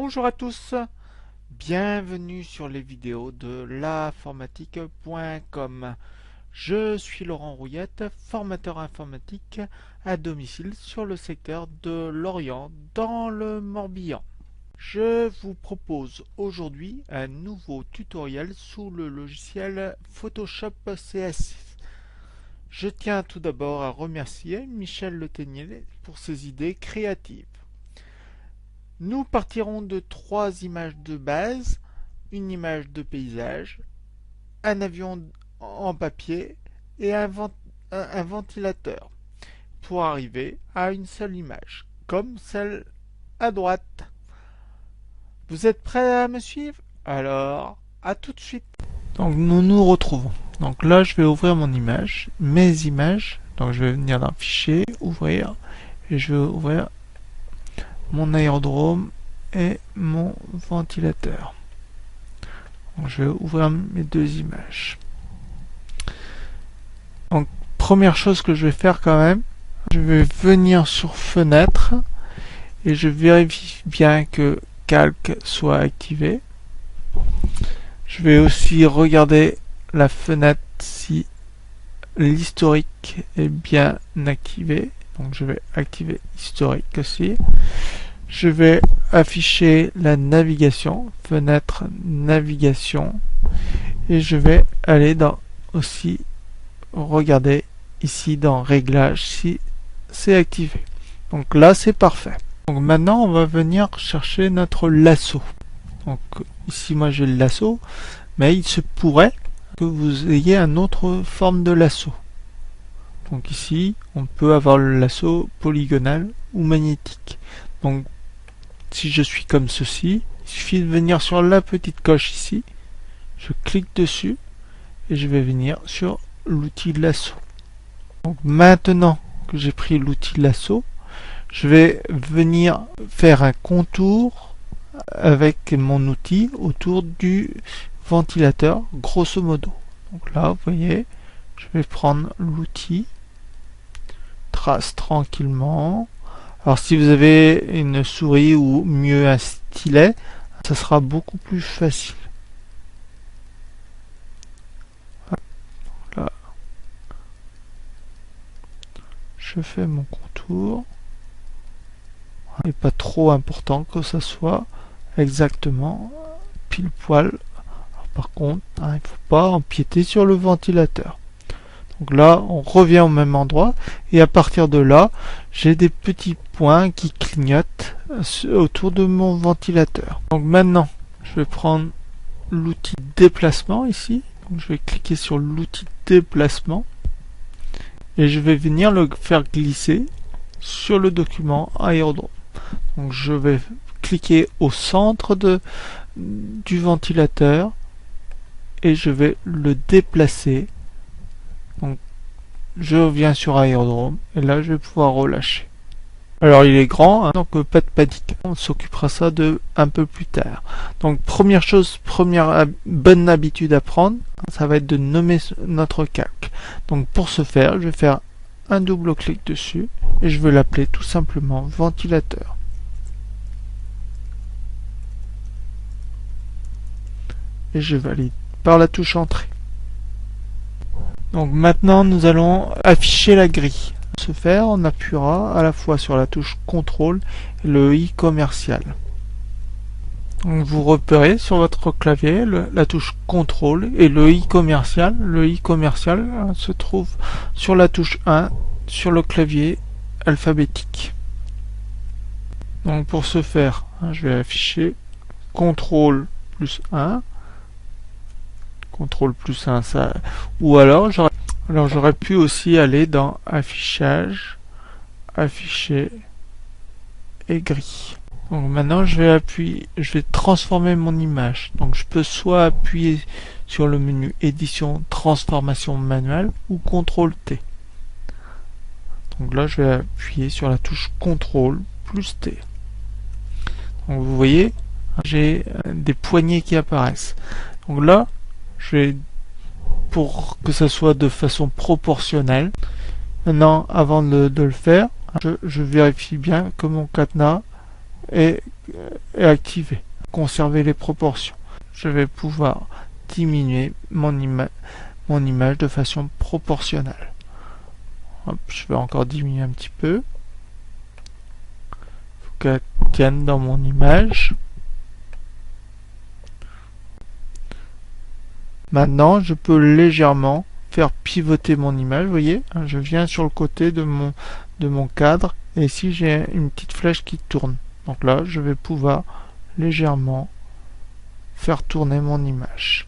Bonjour à tous, bienvenue sur les vidéos de laformatique.com. Je suis Laurent Rouillette, formateur informatique à domicile sur le secteur de Lorient dans le Morbihan. Je vous propose aujourd'hui un nouveau tutoriel sous le logiciel Photoshop CS6. Je tiens tout d'abord à remercier Michel Le Ténier pour ses idées créatives. Nous partirons de 3 images de base, une image de paysage, un avion en papier et un ventilateur pour arriver à une seule image, comme celle à droite. Vous êtes prêts à me suivre? Alors, à tout de suite. Donc nous nous retrouvons. Donc là, je vais ouvrir mon image, mes images. Donc je vais venir dans Fichier, Ouvrir, et je vais ouvrir mon aérodrome et mon ventilateur. Donc, je vais ouvrir mes deux images. Donc, première chose que je vais faire quand même, je vais venir sur Fenêtre et je vérifie bien que Calque soit activé. Je vais aussi regarder la fenêtre si l'historique est bien activé. Donc, je vais activer historique aussi. Je vais afficher la navigation, fenêtre navigation, et je vais aller dans aussi regarder ici dans réglages si c'est activé. Donc là c'est parfait. Donc maintenant on va venir chercher notre lasso. Donc ici moi j'ai le lasso, mais il se pourrait que vous ayez une autre forme de lasso. Donc ici on peut avoir le lasso polygonal ou magnétique. Donc si je suis comme ceci, il suffit de venir sur la petite coche ici, je clique dessus et je vais venir sur l'outil lasso. Donc maintenant que j'ai pris l'outil lasso, je vais venir faire un contour avec mon outil autour du ventilateur, grosso modo. Donc là, vous voyez, je vais prendre l'outil, trace tranquillement. Alors si vous avez une souris ou mieux un stylet, ça sera beaucoup plus facile. Là, je fais mon contour. Il n'est pas trop important que ça soit exactement pile poil. Alors, par contre, il ne faut pas empiéter sur le ventilateur. Donc là, on revient au même endroit et à partir de là, j'ai des petits points qui clignotent autour de mon ventilateur. Donc maintenant, je vais prendre l'outil déplacement ici. Donc je vais cliquer sur l'outil déplacement et je vais venir le faire glisser sur le document aérodrome. Donc je vais cliquer au centre du ventilateur et je vais le déplacer. Donc je reviens sur aérodrome et là je vais pouvoir relâcher. Alors il est grand, hein, donc pas de panique. On s'occupera ça de un peu plus tard. Donc première chose, première bonne habitude à prendre, ça va être de nommer notre calque. Donc pour ce faire, je vais faire un double clic dessus et je vais l'appeler tout simplement ventilateur. Et je valide par la touche entrée. Donc maintenant nous allons afficher la grille. Pour ce faire, on appuiera à la fois sur la touche CTRL et le i commercial. Donc vous repérez sur votre clavier la touche CTRL et le i commercial. Le i commercial se trouve sur la touche 1 sur le clavier alphabétique. Donc pour ce faire, je vais afficher CTRL plus 1. CTRL plus 1, ça. Ou alors j'aurais pu aussi aller dans affichage, afficher et grille. Donc maintenant je vais transformer mon image. Donc je peux soit appuyer sur le menu édition transformation manuelle ou CTRL T. Donc là je vais appuyer sur la touche CTRL plus T. Donc vous voyez, j'ai des poignées qui apparaissent. Donc là, je vais, pour que ça soit de façon proportionnelle, maintenant avant de le faire, je vérifie bien que mon cadenas est est activé. Conserver les proportions. Je vais pouvoir diminuer mon image de façon proportionnelle. Hop, je vais encore diminuer un petit peu. Il faut qu'elle tienne dans mon image. Maintenant, je peux légèrement faire pivoter mon image. Vous voyez, je viens sur le côté de mon cadre. Et ici, j'ai une petite flèche qui tourne. Donc là, je vais pouvoir légèrement faire tourner mon image.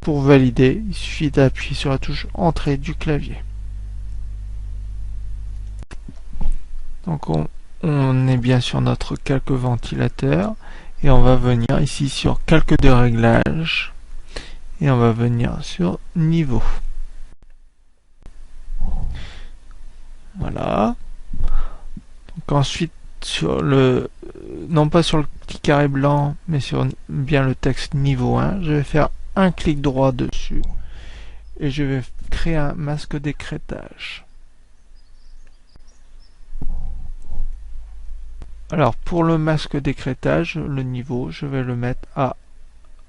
Pour valider, il suffit d'appuyer sur la touche Entrée du clavier. Donc on est bien sur notre calque ventilateur et on va venir ici sur calque de réglage et on va venir sur niveau. Voilà. Donc ensuite sur le non pas sur le petit carré blanc mais sur bien le texte niveau 1, je vais faire un clic droit dessus et je vais créer un masque d'écrêtage. Alors pour le masque d'écrêtage, le niveau, je vais le mettre à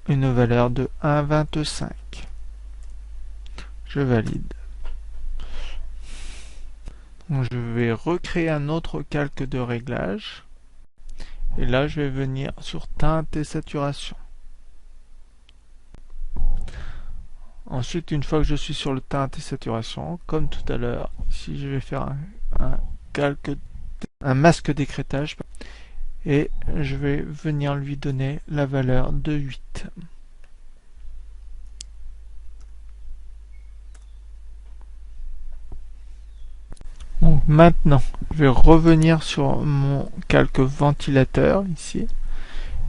une valeur de 1,25. Je valide. Donc, je vais recréer un autre calque de réglage. Et là, je vais venir sur teinte et saturation. Ensuite, une fois que je suis sur le teinte et saturation, comme tout à l'heure, ici je vais faire un masque d'écrêtage et je vais venir lui donner la valeur de 8. Donc maintenant, je vais revenir sur mon calque ventilateur ici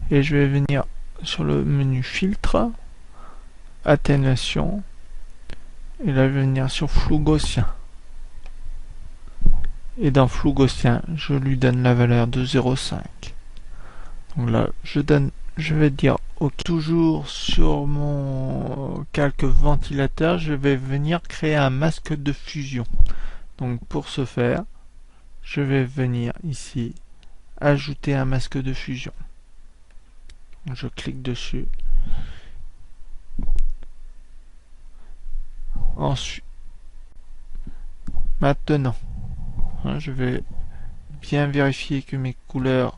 et je vais venir sur le menu filtre, atténuation et là je vais venir sur flou gaussien. Et dans flou gaussien, je lui donne la valeur de 0,5. Donc là, je vais dire OK. Toujours sur mon calque ventilateur, je vais venir créer un masque de fusion. Donc pour ce faire, je vais venir ici ajouter un masque de fusion. Je clique dessus. Ensuite, maintenant, je vais bien vérifier que mes couleurs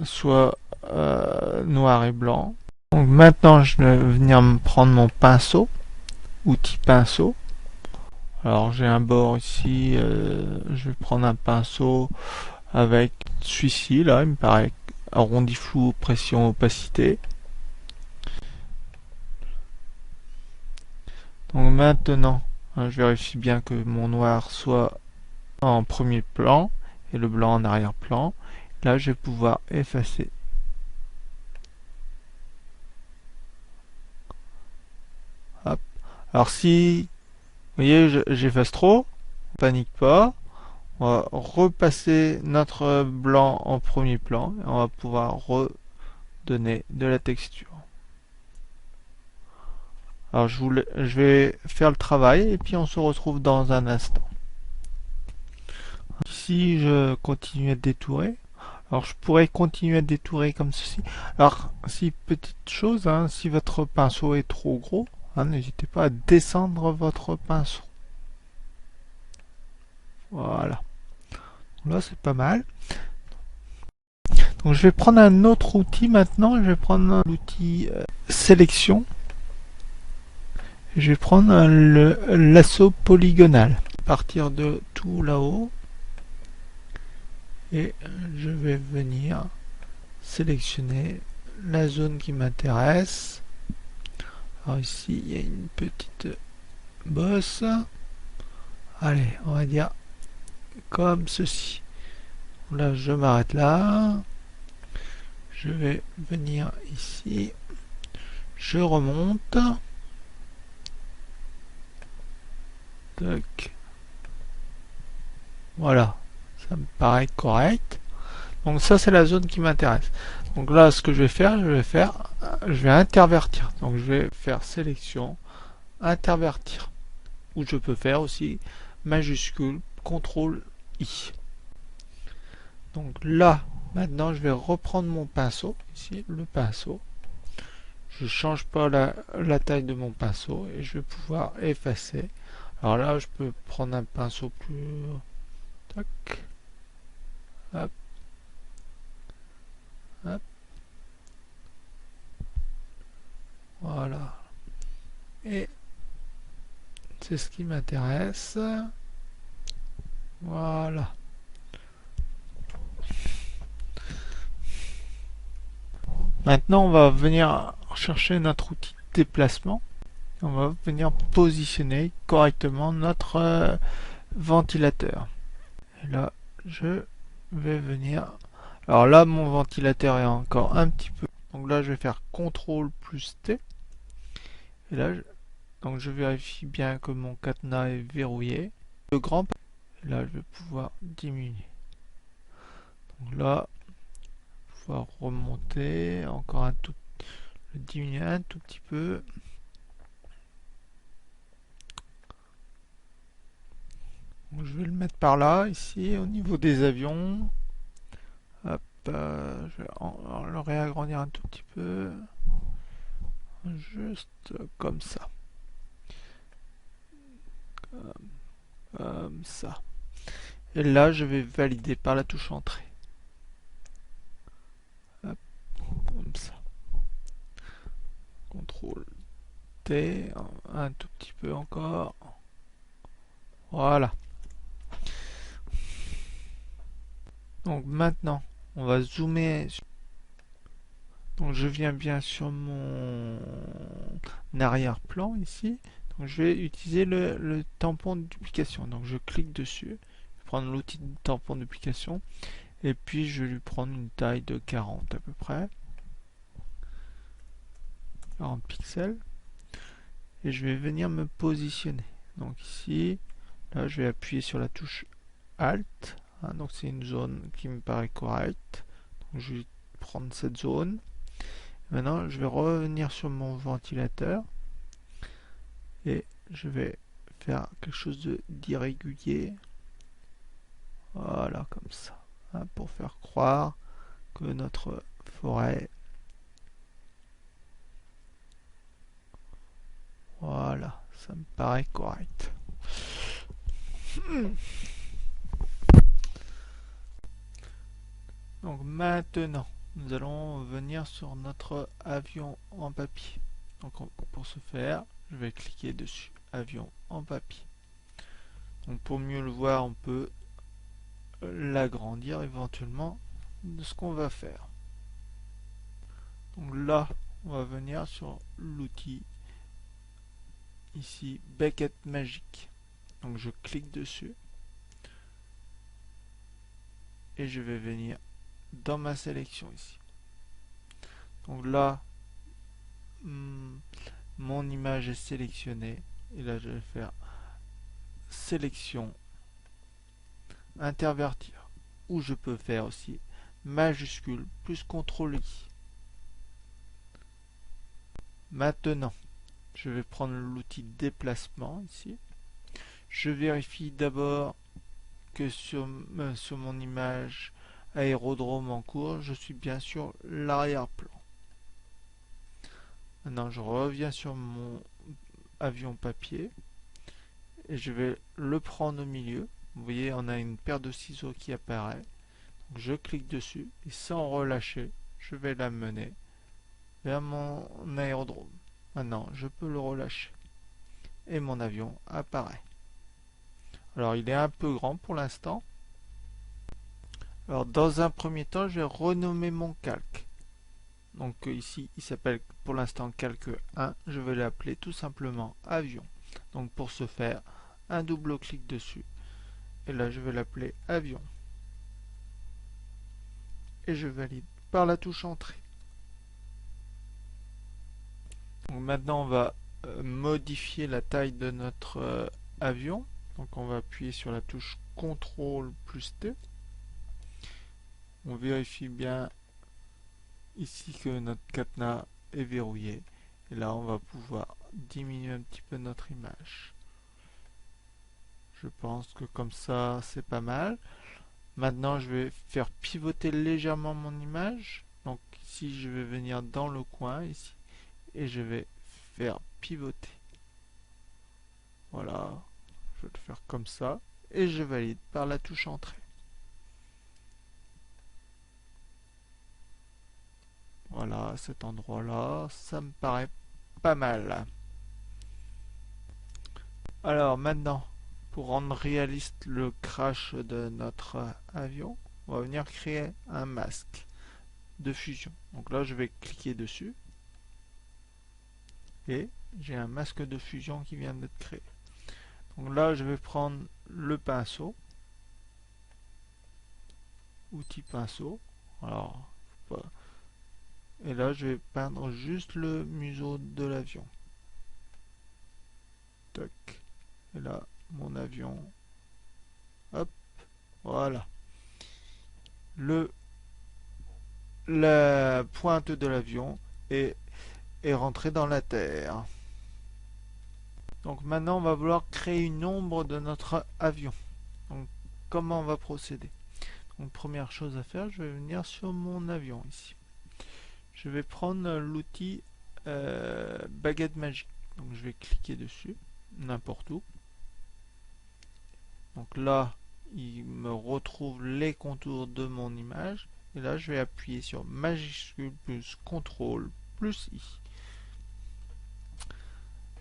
soient noir et blanc. Donc maintenant, je vais venir me prendre mon pinceau, outil pinceau. Alors j'ai un bord ici, je vais prendre un pinceau avec celui-ci, là, il me paraît arrondi, flou, pression, opacité. Donc maintenant, je vérifie bien que mon noir soit en premier plan et le blanc en arrière-plan. Là, je vais pouvoir effacer. Hop. Alors si, vous voyez, j'efface trop, panique pas. On va repasser notre blanc en premier plan et on va pouvoir redonner de la texture. Alors je vais faire le travail et puis on se retrouve dans un instant. Ici je continue à détourer. Alors je pourrais continuer à détourer comme ceci. Alors si petite chose, si votre pinceau est trop gros, n'hésitez pas à descendre votre pinceau. Voilà. Là c'est pas mal. Donc je vais prendre un autre outil maintenant. Je vais prendre l'outil sélection. Je vais prendre le lasso polygonal. Partir de tout là-haut. Et je vais venir sélectionner la zone qui m'intéresse. Alors ici, il y a une petite bosse. Allez, on va dire comme ceci. Là, je m'arrête là. Je vais venir ici. Je remonte. Tac. Voilà. Ça me paraît correct. Donc ça, c'est la zone qui m'intéresse. Donc là, ce que je vais intervertir. Donc je vais faire sélection, intervertir. Ou je peux faire aussi majuscule, CTRL I. Donc là, Maintenant, je vais reprendre mon pinceau, ici, le pinceau. Je change pas la taille de mon pinceau et je vais pouvoir effacer. Alors là, je peux prendre un pinceau plus... Tac. Hop. Hop. Voilà. Et c'est ce qui m'intéresse. Voilà. Maintenant, on va venir chercher notre outil de déplacement. On va venir positionner correctement notre ventilateur. Et là, je vais venir... Alors là, mon ventilateur est encore un petit peu... Donc là, je vais faire CTRL plus T. Et là, donc je vérifie bien que mon cadenas est verrouillé. Le grand... Et là, je vais pouvoir diminuer. Donc là, pouvoir remonter encore un tout... diminuer un tout petit peu. Donc, je vais le mettre par là, ici, au niveau des avions. Hop, je vais le réagrandir un tout petit peu. Juste comme ça. Comme ça. Et là, je vais valider par la touche entrée. Hop, comme ça. CTRL T, un tout petit peu encore. Voilà. Donc maintenant, on va zoomer. Donc je viens bien sur mon arrière-plan ici. Donc je vais utiliser le tampon de duplication. Donc je clique dessus. Je vais prendre l'outil de tampon de duplication. Et puis je vais lui prendre une taille de 40 à peu près. 40 pixels. Et je vais venir me positionner. Donc ici, là je vais appuyer sur la touche Alt. Donc c'est une zone qui me paraît correcte. Donc je vais prendre cette zone. Maintenant je vais revenir sur mon ventilateur. Et je vais faire quelque chose d'irrégulier. Voilà, comme ça. Pour faire croire que notre forêt... Voilà, ça me paraît correct. Donc maintenant, nous allons venir sur notre avion en papier. Donc pour ce faire, je vais cliquer dessus, avion en papier. Donc pour mieux le voir, on peut l'agrandir éventuellement de ce qu'on va faire. Donc là, on va venir sur l'outil ici, Beckett Magic. Donc je clique dessus et je vais venir dans ma sélection ici. Donc là, mon image est sélectionnée et là je vais faire sélection, intervertir, ou je peux faire aussi majuscule plus CTRL I. Maintenant, je vais prendre l'outil déplacement ici. Je vérifie d'abord que sur mon image aérodrome en cours, je suis bien sur l'arrière-plan. Maintenant, je reviens sur mon avion papier et je vais le prendre au milieu. Vous voyez, on a une paire de ciseaux qui apparaît. Donc, je clique dessus et sans relâcher, je vais l'amener vers mon aérodrome. Maintenant, je peux le relâcher et mon avion apparaît. Alors, il est un peu grand pour l'instant. Alors, dans un premier temps, je vais renommer mon calque. Donc ici, il s'appelle pour l'instant calque 1. Je vais l'appeler tout simplement avion. Donc pour ce faire, un double clic dessus. Et là, je vais l'appeler avion. Et je valide par la touche entrée. Donc maintenant, on va modifier la taille de notre avion. Donc on va appuyer sur la touche CTRL plus T. On vérifie bien ici que notre cadenas est verrouillé. Et là, on va pouvoir diminuer un petit peu notre image. Je pense que comme ça, c'est pas mal. Maintenant, je vais faire pivoter légèrement mon image. Donc ici, je vais venir dans le coin ici et je vais faire pivoter. Voilà, je vais le faire comme ça et je valide par la touche entrée. Voilà, à cet endroit-là, ça me paraît pas mal. Alors maintenant, pour rendre réaliste le crash de notre avion, on va venir créer un masque de fusion. Donc là, je vais cliquer dessus et j'ai un masque de fusion qui vient d'être créé. Donc là, je vais prendre le pinceau, outil pinceau. Alors, et là, je vais peindre juste le museau de l'avion. Tac. Et là, mon avion. Hop, voilà. La pointe de l'avion est rentrée dans la terre. Donc maintenant, on va vouloir créer une ombre de notre avion. Donc, comment on va procéder? Donc, première chose à faire, je vais venir sur mon avion ici. Je vais prendre l'outil baguette magique. Donc, je vais cliquer dessus, n'importe où. Donc là, il me retrouve les contours de mon image. Et là, je vais appuyer sur majuscule plus CTRL plus I.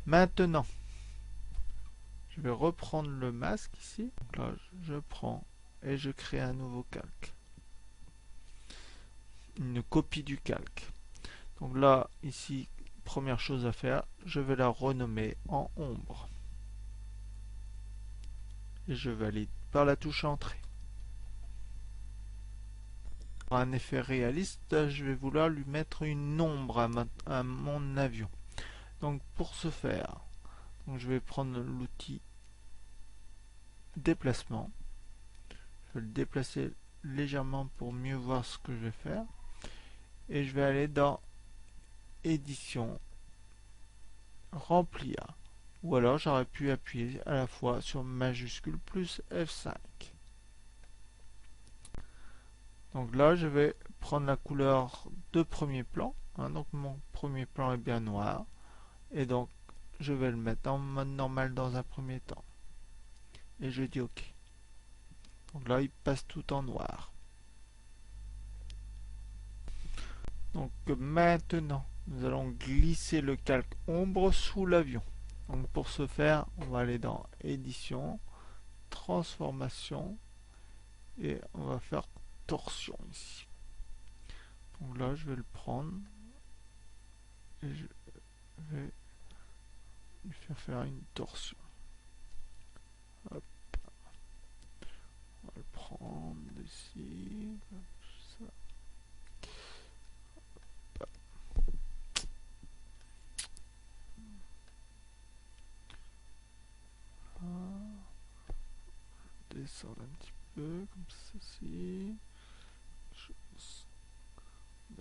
Maintenant, je vais reprendre le masque ici. Donc là, je prends et je crée un nouveau calque. Une copie du calque. Donc là, ici, première chose à faire, je vais la renommer en ombre. Et je valide par la touche entrée. Pour un effet réaliste, je vais vouloir lui mettre une ombre à mon avion. Donc pour ce faire, donc je vais prendre l'outil déplacement. Je vais le déplacer légèrement pour mieux voir ce que je vais faire. Et je vais aller dans édition, remplir. Ou alors j'aurais pu appuyer à la fois sur majuscule plus F5. Donc là, je vais prendre la couleur de premier plan. Donc mon premier plan est bien noir. Et donc, je vais le mettre en mode normal dans un premier temps. Et je dis OK. Donc là, il passe tout en noir. Donc maintenant, nous allons glisser le calque ombre sous l'avion. Donc pour ce faire, on va aller dans édition, transformation et on va faire torsion ici. Donc là, je vais le prendre et je vais lui faire une torsion. Hop. On va le prendre ici, comme ça. Descendre un petit peu comme ceci. Chose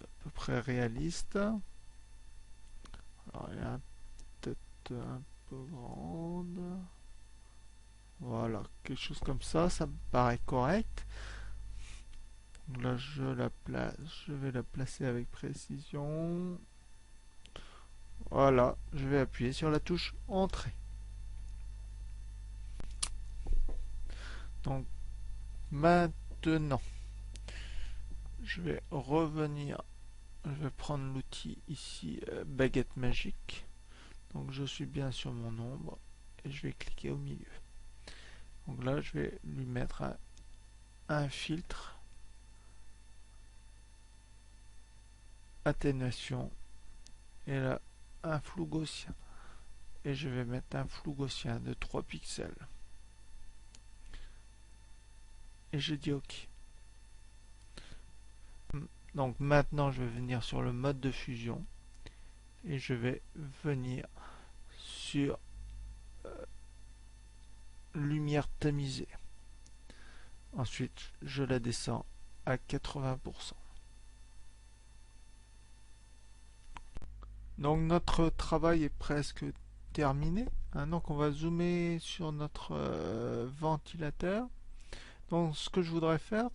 à peu près réaliste. Alors il y a peut-être un peu grande. Voilà, quelque chose comme ça, ça me paraît correct. Donc là je la place, je vais la placer avec précision. Voilà, je vais appuyer sur la touche entrée. Donc maintenant, je vais revenir, je vais prendre l'outil ici, baguette magique. Donc je suis bien sur mon ombre et je vais cliquer au milieu. Donc là, je vais lui mettre un filtre, atténuation et là un flou gaussien. Et je vais mettre un flou gaussien de 3 pixels. Et je dis OK. Donc maintenant, je vais venir sur le mode de fusion et je vais venir sur lumière tamisée. Ensuite, je la descends à 80%. Donc notre travail est presque terminé. Donc on va zoomer sur notre ventilateur. Donc ce que je voudrais faire,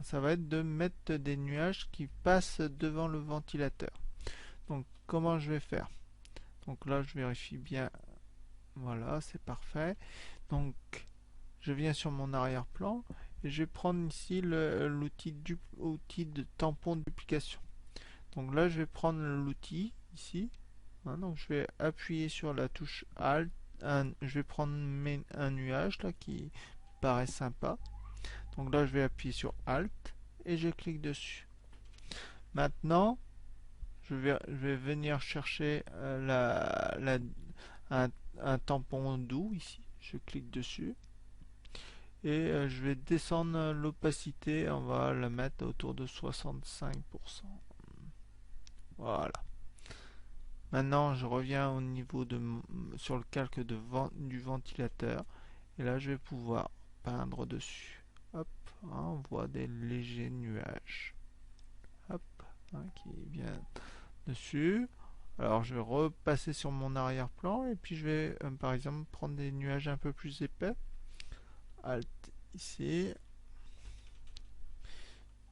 ça va être de mettre des nuages qui passent devant le ventilateur. Donc comment je vais faire? Donc là je vérifie bien, voilà, c'est parfait. Donc je viens sur mon arrière-plan et je vais prendre ici l'outil de tampon de duplication. Donc là je vais prendre l'outil ici, hein, donc je vais appuyer sur la touche Alt, je vais prendre un nuage là qui paraît sympa. Donc là je vais appuyer sur Alt et je clique dessus. Maintenant je vais venir chercher un tampon doux ici, je clique dessus et je vais descendre l'opacité, on va la mettre autour de 65%. Voilà. Maintenant je reviens au niveau sur le calque du ventilateur et là je vais pouvoir peindre dessus. Hop, hein, on voit des légers nuages. Hop, hein, qui viennent dessus. Alors je vais repasser sur mon arrière-plan et puis je vais par exemple prendre des nuages un peu plus épais. Alt ici.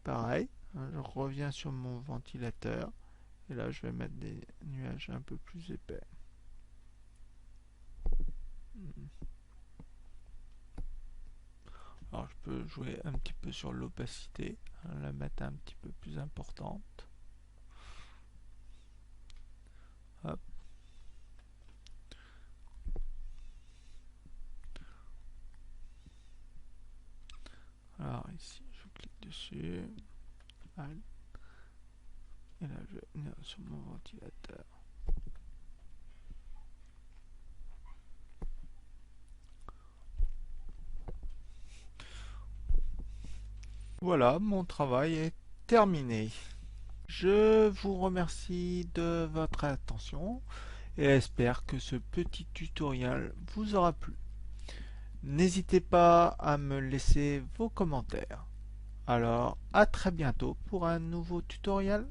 Pareil, hein, je reviens sur mon ventilateur et là je vais mettre des nuages un peu plus épais. Alors je peux jouer un petit peu sur l'opacité, hein, la mettre un petit peu plus importante. Hop. Alors ici je clique dessus, Alt, et là je vais venir sur mon ventilateur. Voilà, mon travail est terminé. Je vous remercie de votre attention et espère que ce petit tutoriel vous aura plu. N'hésitez pas à me laisser vos commentaires. Alors, à très bientôt pour un nouveau tutoriel.